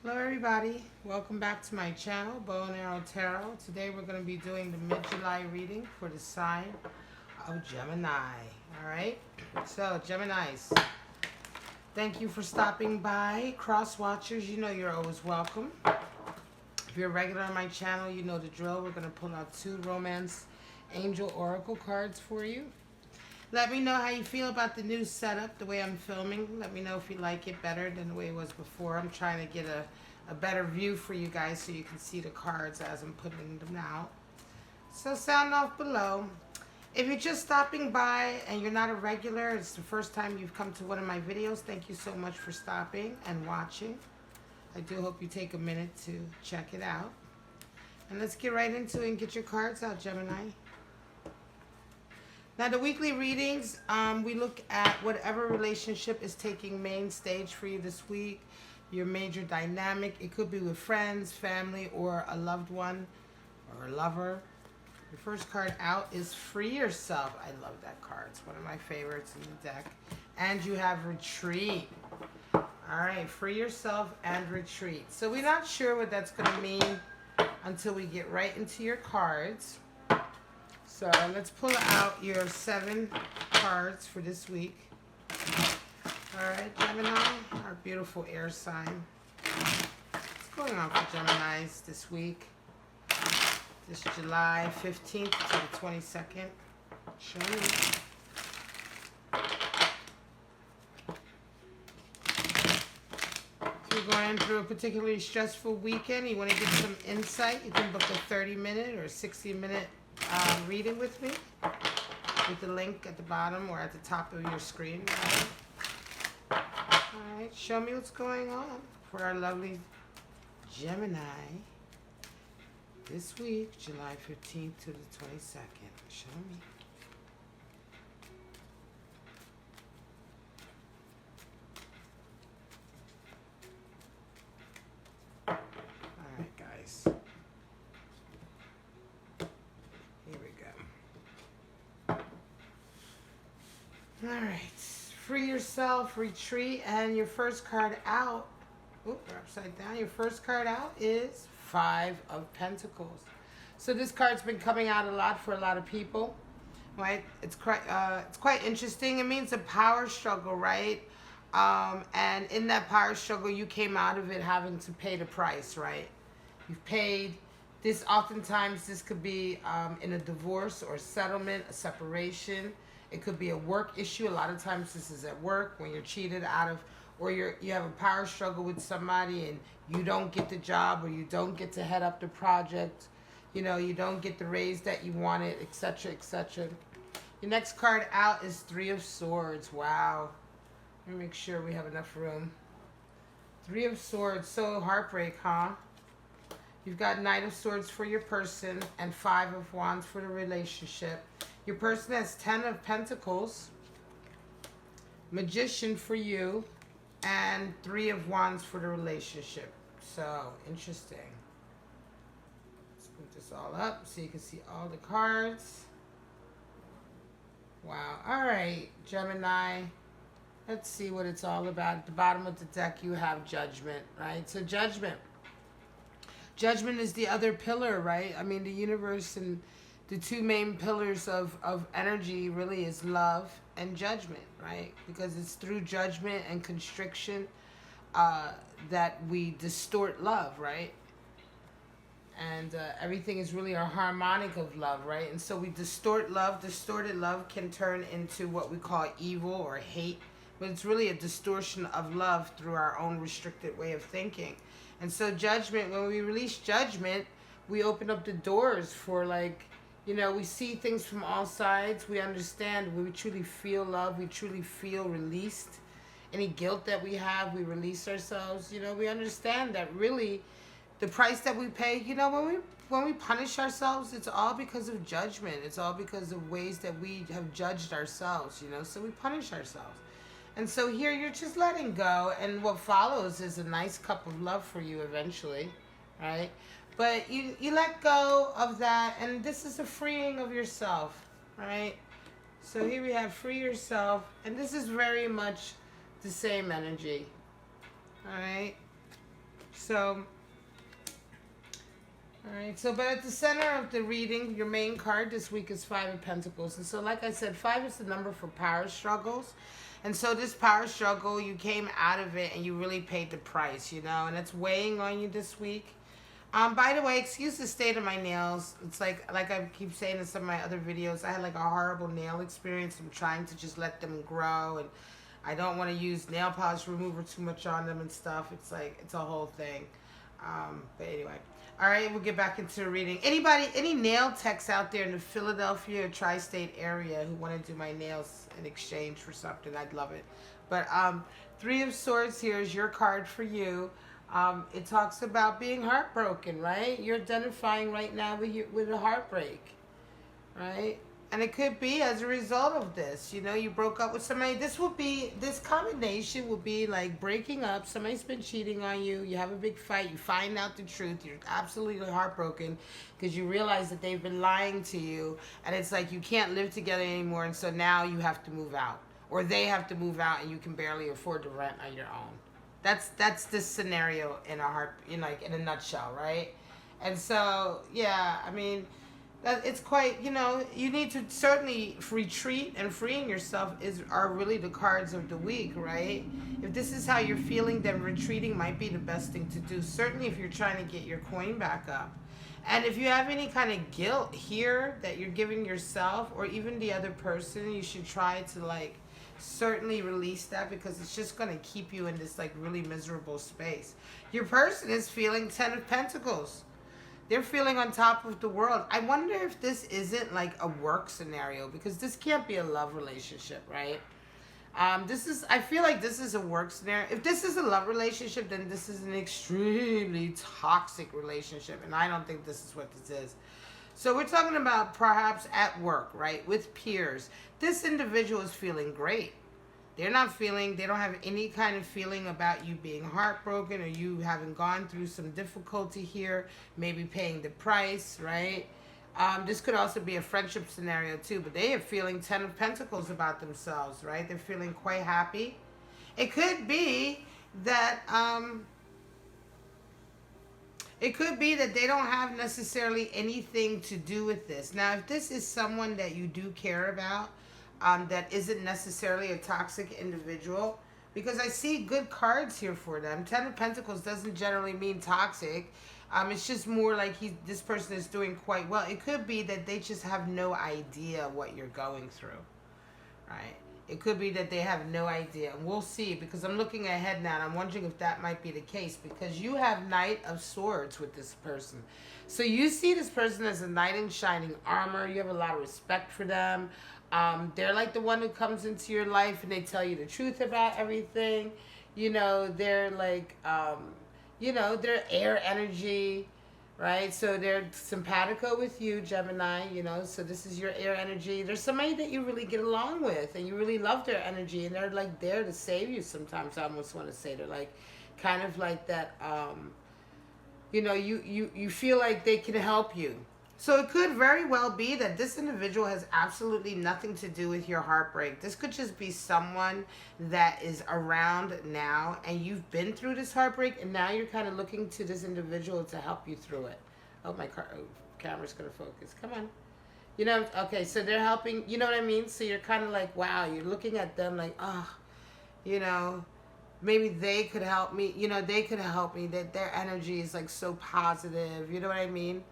Hello everybody, welcome back to my channel, Bow and Arrow Tarot. Today we're going to be doing the mid-July reading for the sign of Gemini. Alright, so Geminis, thank you for stopping by. Cross watchers, you know you're always welcome. If you're a regular on my channel, you know the drill. We're going to pull out 2 Romance Angel Oracle cards for you. Let me know how you feel about the new setup, the way I'm filming. Let me know if you like it better than the way it was before. I'm trying to get a better view for you guys so you can see the cards as I'm putting them out. So sound off below. If you're just stopping by and you're not a regular, it's the first time you've come to one of my videos, thank you so much for stopping and watching. I do hope you take a minute to check it out. And let's get right into it and get your cards out, Gemini. Now, the weekly readings, we look at whatever relationship is taking main stage for you this week, your major dynamic. It could be with friends, family, or a loved one, or a lover. Your first card out is Free Yourself. I love that card. It's one of my favorites in the deck. And you have Retreat. All right, Free Yourself and Retreat. So we're not sure what that's going to mean until we get right into your cards. So let's pull out your 7 cards for this week. All right, Gemini, our beautiful air sign. What's going on for Geminis this week? This July 15th to the 22nd. Show me. If you're going through a particularly stressful weekend, you want to get some insight, you can book a 30-minute or 60-minute reading with me with the link at the bottom or at the top of your screen. Alright, show me what's going on for our lovely Gemini this week, July 15th to the 22nd. Show me. Alright, guys. Alright, Free Yourself, Retreat, and your first card out, oop, we're upside down, your first card out is 5 of Pentacles. So this card's been coming out a lot for a lot of people, right? It's quite interesting. It means a power struggle, right? And in that power struggle, you came out of it having to pay the price, right? You've paid. This, oftentimes, this could be in a divorce or settlement, a separation. It could be a work issue. A lot of times this is at work when you're cheated out of, or you have a power struggle with somebody and you don't get the job or you don't get to head up the project. You know, you don't get the raise that you wanted, etc., etc. Your next card out is 3 of Swords. Wow. Let me make sure we have enough room. 3 of Swords. So heartbreak, huh? You've got Knight of Swords for your person and 5 of Wands for the relationship. Your person has 10 of Pentacles, Magician for you, and 3 of Wands for the relationship. So, interesting. Let's put this all up so you can see all the cards. Wow. All right, Gemini. Let's see what it's all about. At the bottom of the deck, you have Judgment, right? So, Judgment. Judgment is the other pillar, right? I mean, the universe and the 2 main pillars of energy really is love and judgment, right? Because it's through judgment and constriction that we distort love, right? And everything is really a harmonic of love, right? And so we distort love. Distorted love can turn into what we call evil or hate. But it's really a distortion of love through our own restricted way of thinking. And so judgment, when we release judgment, we open up the doors for, like, you know, we see things from all sides. We understand. We truly feel love. We truly feel released. Any guilt that we have, we release ourselves. You know, we understand that really the price that we pay, you know, when we punish ourselves, it's all because of judgment. It's all because of ways that we have judged ourselves, you know, so we punish ourselves. And so here you're just letting go, and what follows is a nice cup of love for you eventually, right? But you let go of that, and this is a freeing of yourself, right? So here we have Free Yourself, and this is very much the same energy, all right? So, all right. So, but at the center of the reading, your main card this week is Five of Pentacles. And so, like I said, 5 is the number for power struggles. And so this power struggle, you came out of it and you really paid the price, you know, and it's weighing on you this week. By the way, excuse the state of my nails. It's like I keep saying in some of my other videos, I had like a horrible nail experience. I'm trying to just let them grow, and I don't want to use nail polish remover too much on them and stuff. It's like, it's a whole thing. But anyway. All right, we'll get back into the reading. Any nail techs out there in the Philadelphia or tri-state area who want to do my nails in exchange for something, I'd love it. But Three of Swords here is your card for you. It talks about being heartbroken, right? You're identifying right now with a heartbreak, right? And it could be as a result of this. You know, you broke up with somebody. This combination will be like breaking up. Somebody's been cheating on you. You have a big fight. You find out the truth. You're absolutely heartbroken because you realize that they've been lying to you. And it's like you can't live together anymore. And so now you have to move out. Or they have to move out and you can barely afford to rent on your own. That's this scenario in a nutshell, right? And so, yeah, I mean, it's quite, you know, you need to certainly retreat, and freeing yourself are really the cards of the week, right? If this is how you're feeling, then retreating might be the best thing to do, certainly if you're trying to get your coin back up. And if you have any kind of guilt here that you're giving yourself or even the other person, you should try to like certainly release that, because it's just going to keep you in this like really miserable space. Your person is feeling 10 of Pentacles. They're feeling on top of the world. I wonder if this isn't like a work scenario, because this can't be a love relationship, right? I feel like this is a work scenario. If this is a love relationship, then this is an extremely toxic relationship, and I don't think this is what this is. So we're talking about perhaps at work, right? With peers. This individual is feeling great. They don't have any kind of feeling about you being heartbroken or you having gone through some difficulty here, maybe paying the price, right? This could also be a friendship scenario too, but they are feeling 10 of Pentacles about themselves, right? They're feeling quite happy. It could be that, they don't have necessarily anything to do with this. Now, if this is someone that you do care about, that isn't necessarily a toxic individual, because I see good cards here for them. 10 of Pentacles doesn't generally mean toxic. It's just more like this person is doing quite well. It could be that they just have no idea what you're going through, right? It could be that they have no idea. We'll see, because I'm looking ahead now and I'm wondering if that might be the case, because you have Knight of Swords with this person. So you see this person as a knight in shining armor. You have a lot of respect for them. They're like the one who comes into your life and they tell you the truth about everything. You know, they're like, they're air energy, right? So they're simpatico with you, Gemini, you know, so this is your air energy. There's somebody that you really get along with and you really love their energy, and they're like there to save you sometimes. I almost want to say they're like kind of like that, you feel like they can help you. So it could very well be that this individual has absolutely nothing to do with your heartbreak. This could just be someone that is around now and you've been through this heartbreak, and now you're kind of looking to this individual to help you through it. Oh, my camera's going to focus. Come on. You know, okay, so they're helping, you know what I mean? So you're kind of like, wow, you're looking at them like, oh, you know, maybe they could help me. You know, they could help me. That their energy is like so positive. You know what I mean?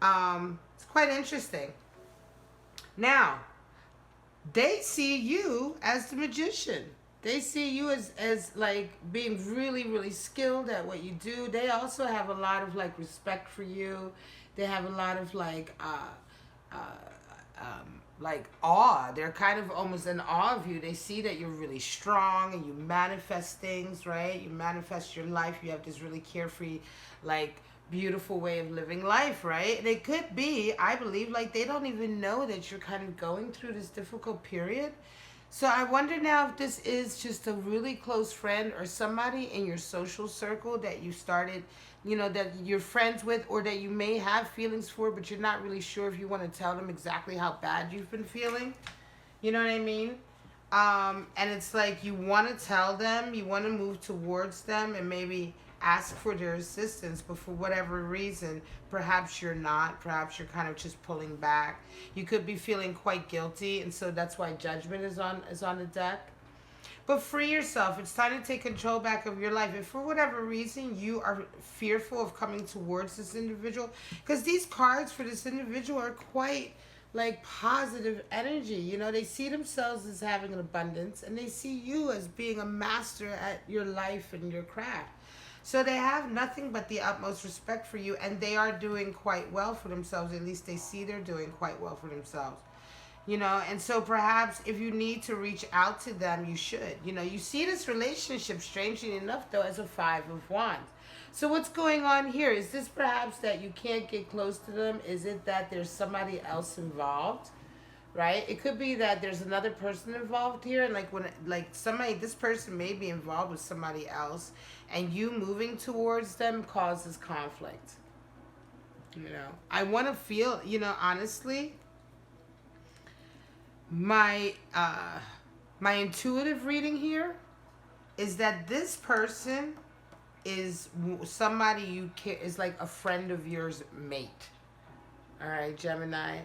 It's quite interesting. Now, they see you as the magician. They see you as like being really, really skilled at what you do. They also have a lot of like respect for you. They have a lot of like awe. They're kind of almost in awe of you. They see that you're really strong and you manifest things, right? You manifest your life. You have this really carefree, like, beautiful way of living life, right? And it could be, I believe, like they don't even know that you're kind of going through this difficult period. So I wonder now if this is just a really close friend or somebody in your social circle that you started, you know, that you're friends with, or that you may have feelings for, but you're not really sure if you want to tell them exactly how bad you've been feeling. You know what I mean? And it's like you want to tell them, you want to move towards them, and maybe ask for their assistance, but for whatever reason, perhaps you're not. Perhaps you're kind of just pulling back. You could be feeling quite guilty, and so that's why Judgment is on the deck. But free yourself. It's time to take control back of your life. If for whatever reason you are fearful of coming towards this individual, because these cards for this individual are quite like positive energy. You know, they see themselves as having an abundance, and they see you as being a master at your life and your craft. So they have nothing but the utmost respect for you, and they are doing quite well for themselves. At least they see they're doing quite well for themselves. You know, and so perhaps if you need to reach out to them, you should. You know, you see this relationship, strangely enough, though, as a 5 of Wands. So what's going on here? Is this perhaps that you can't get close to them? Is it that there's somebody else involved? Right? It could be that there's another person involved here, and this person may be involved with somebody else, and you moving towards them causes conflict. You know, I want to feel, you know, honestly, my intuitive reading here is that this person is somebody you care, is like a friend of yours mate. All right, Gemini.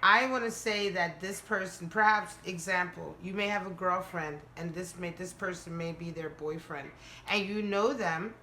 I want to say that this person, perhaps, example, you may have a girlfriend, and this person may be their boyfriend, and you know them,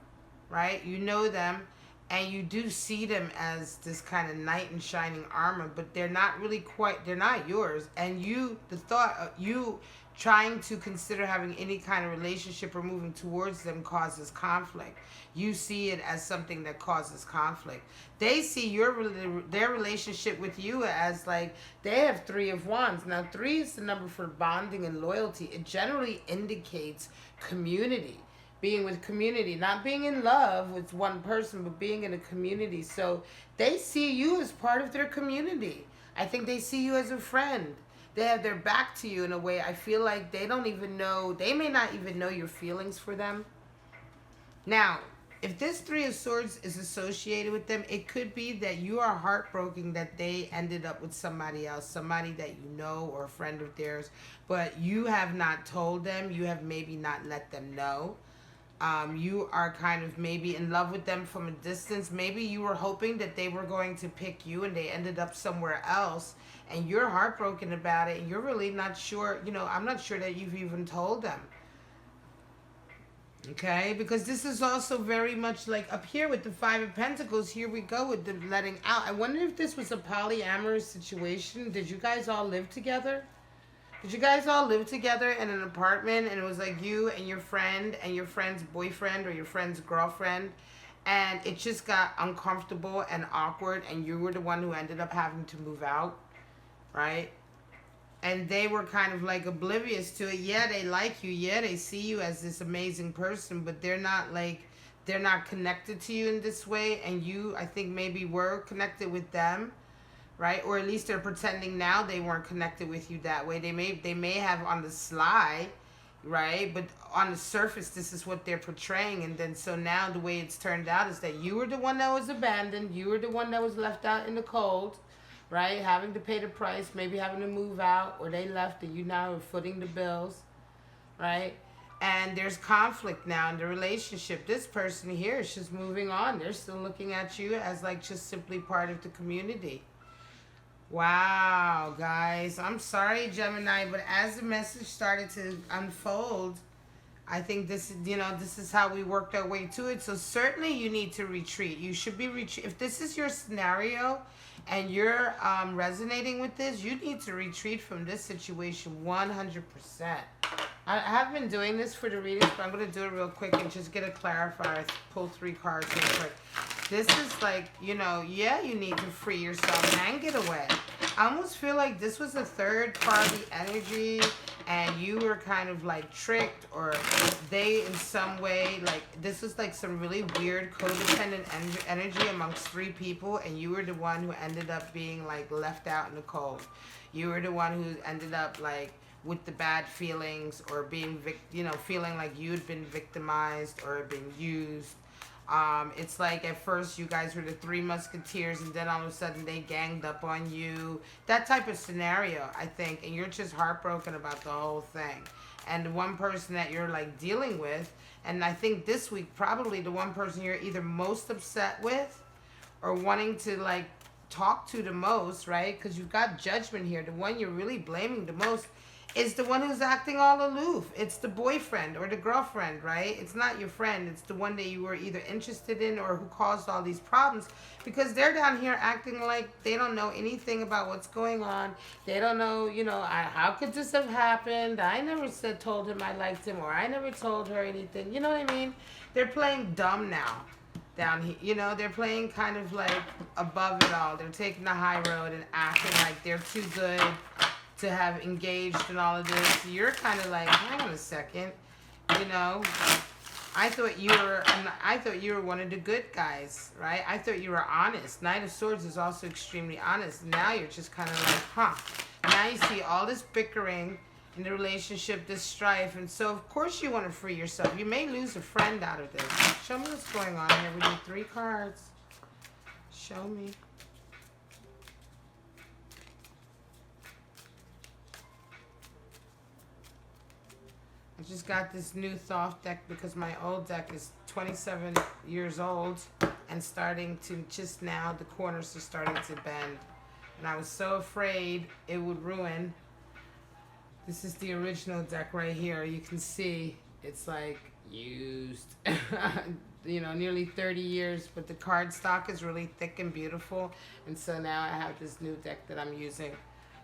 right? You know them, and you do see them as this kind of knight in shining armor, but they're not really quite, they're not yours. And you, the thought of you trying to consider having any kind of relationship or moving towards them causes conflict. You see it as something that causes conflict. They see their relationship with you as like, they have 3 of Wands. Now 3 is the number for bonding and loyalty. It generally indicates community. Being with community, not being in love with one person, but being in a community. So they see you as part of their community. I think they see you as a friend. They have their back to you in a way. I feel like they don't even know, they may not even know your feelings for them. Now, if this 3 of Swords is associated with them, it could be that you are heartbroken that they ended up with somebody else, somebody that you know or a friend of theirs, but you have not told them, you have maybe not let them know. You are kind of maybe in love with them from a distance. Maybe you were hoping that they were going to pick you and they ended up somewhere else, and you're heartbroken about it, and you're really not sure, you know, I'm not sure that you've even told them. Okay, because this is also very much like up here with the 5 of Pentacles. Here we go with the letting out. I wonder if this was a polyamorous situation. Did you guys all live together? Did you guys all live together in an apartment, and it was like you and your friend's boyfriend or your friend's girlfriend, and it just got uncomfortable and awkward, and you were the one who ended up having to move out, right? And they were kind of like oblivious to it. Yeah, they like you. Yeah, they see you as this amazing person, but they're not connected to you in this way, and you, I think, maybe were connected with them. Right? Or at least they're pretending now they weren't connected with you that way. They may have on the sly, right? But on the surface, this is what they're portraying. And then so now the way it's turned out is that you were the one that was abandoned. You were the one that was left out in the cold, right? Having to pay the price, maybe having to move out, or they left and you now are footing the bills, right? And there's conflict now in the relationship. This person here is just moving on. They're still looking at you as like just simply part of the community. Wow, guys. I'm sorry, Gemini, but as the message started to unfold, I think this is how we worked our way to it. So certainly you need to retreat. You should be if this is your scenario and you're resonating with this, you need to retreat from this situation 100%. I have been doing this for the readings, but I'm going to do it real quick and just get a clarifier. Pull 3 cards real quick. This is like, you know, yeah, you need to free yourself and get away. I almost feel like this was a third-party energy, and you were kind of like tricked, or they in some way, like this is like some really weird codependent energy amongst 3 people, and you were the one who ended up being like left out in the cold. You were the one who ended up like with the bad feelings, or being feeling like you'd been victimized or been used. It's like at first you guys were the 3 musketeers, and then all of a sudden they ganged up on you. That type of scenario, I think, and you're just heartbroken about the whole thing. and the one person that you're like dealing with. And I think this week, probably the one person you're either most upset with or wanting to like talk to the most, right? Because you've got judgment here. The one you're really blaming the most is the one who's acting all aloof. It's the boyfriend or the girlfriend, right? It's not your friend. It's the one that you were either interested in or who caused all these problems, because they're down here acting like they don't know anything about what's going on. They don't know, you know, how could this have happened? I never told him I liked him, or I never told her anything. You know what I mean? They're playing dumb now. Down here, you know, they're playing kind of like above it all. They're taking the high road and acting like they're too good to have engaged in all of this. You're kind of like, hang on a second, you know, I thought you were one of the good guys, right? I thought you were honest. Knight of Swords is also extremely honest. Now you're just kind of like, huh. Now you see all this bickering in the relationship, this strife, and so of course you want to free yourself. You may lose a friend out of this. Show me what's going on here. We need 3 cards. Show me. I just got this new Thoth deck because my old deck is 27 years old and starting to, just now the corners are starting to bend, and I was so afraid it would ruin. This is the original deck right here. You can see it's like used, you know, nearly 30 years, but the card stock is really thick and beautiful. And so now I have this new deck that I'm using,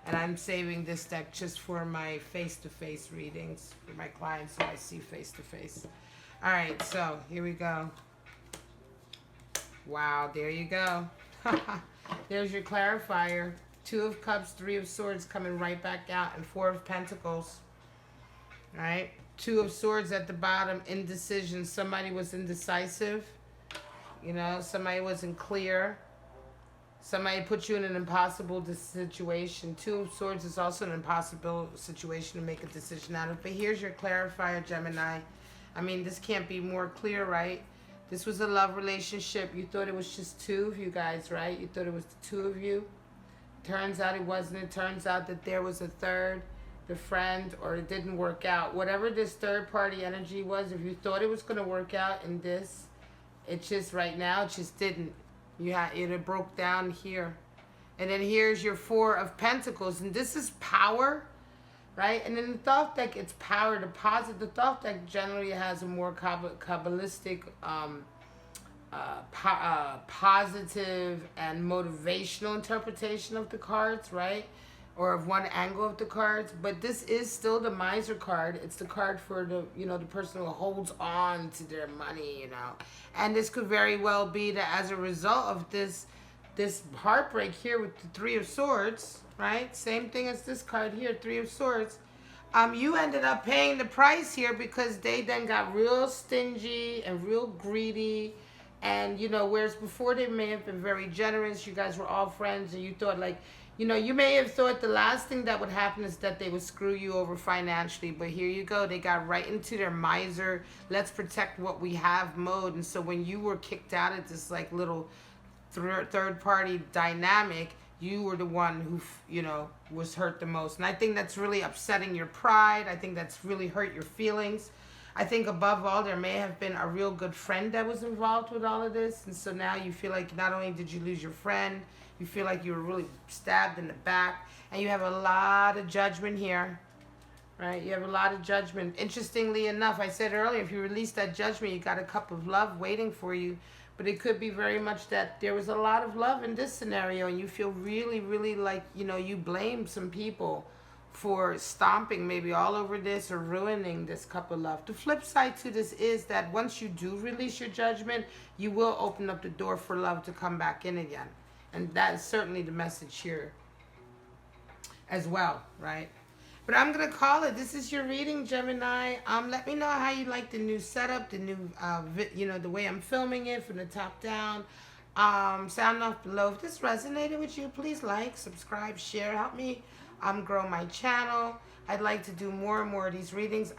and I'm saving this deck just for my face-to-face readings for my clients who I see face-to-face. All right, so here we go. Wow, there you go. There's your clarifier. 2 of Cups, 3 of Swords coming right back out, and 4 of Pentacles. All right, 2 of Swords at the bottom, indecision. Somebody was indecisive. You know, somebody wasn't clear. Somebody put you in an impossible situation. 2 of Swords is also an impossible situation to make a decision out of. But here's your clarifier, Gemini. I mean, this can't be more clear, right? This was a love relationship. You thought it was just 2 of you guys, right? You thought it was the 2 of you. Turns out it wasn't. It turns out that there was a third, the friend, or it didn't work out. Whatever this third party energy was, if you thought it was going to work out in this, it just right now, it just didn't. It broke down here. And then here's your 4 of Pentacles, and this is power, right? And in the Thoth deck, it's power deposit. The Thoth deck generally has a more Kabbalistic positive and motivational interpretation of the cards, right? Or of one angle of the cards. But this is still the miser card. It's the card for the, you know, the person who holds on to their money, you know. And this could very well be that as a result of this heartbreak here with the 3 of Swords, right? Same thing as this card here, 3 of Swords. You ended up paying the price here because they then got real stingy and real greedy. And, you know, whereas before they may have been very generous, you guys were all friends, and you thought, like, you know, you may have thought the last thing that would happen is that they would screw you over financially. But here you go. They got right into their miser, let's protect what we have mode. And so when you were kicked out of this, like, little third-party dynamic, you were the one who, you know, was hurt the most. And I think that's really upsetting your pride. I think that's really hurt your feelings. I think above all, there may have been a real good friend that was involved with all of this. And so now you feel like not only did you lose your friend, you feel like you were really stabbed in the back. And you have a lot of judgment here, right? You have a lot of judgment. Interestingly enough, I said earlier, if you release that judgment, you got a cup of love waiting for you. But it could be very much that there was a lot of love in this scenario, and you feel really, really like, you know, you blame some people for stomping maybe all over this or ruining this cup of love. The flip side to this is that once you do release your judgment, you will open up the door for love to come back in again. And that is certainly the message here as well, right? But I'm going to call it. This is your reading, Gemini. Let me know how you like the new setup, the new, you know, the way I'm filming it from the top down. Sound off below. If this resonated with you, please like, subscribe, share. Help me grow my channel. I'd like to do more and more of these readings.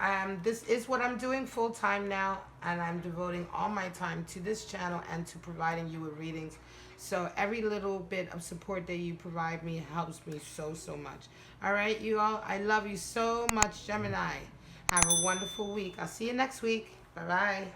This is what I'm doing full time now, and I'm devoting all my time to this channel and to providing you with readings. So every little bit of support that you provide me helps me so, so much. All right, you all, I love you so much, Gemini. Have a wonderful week. I'll see you next week. Bye-bye.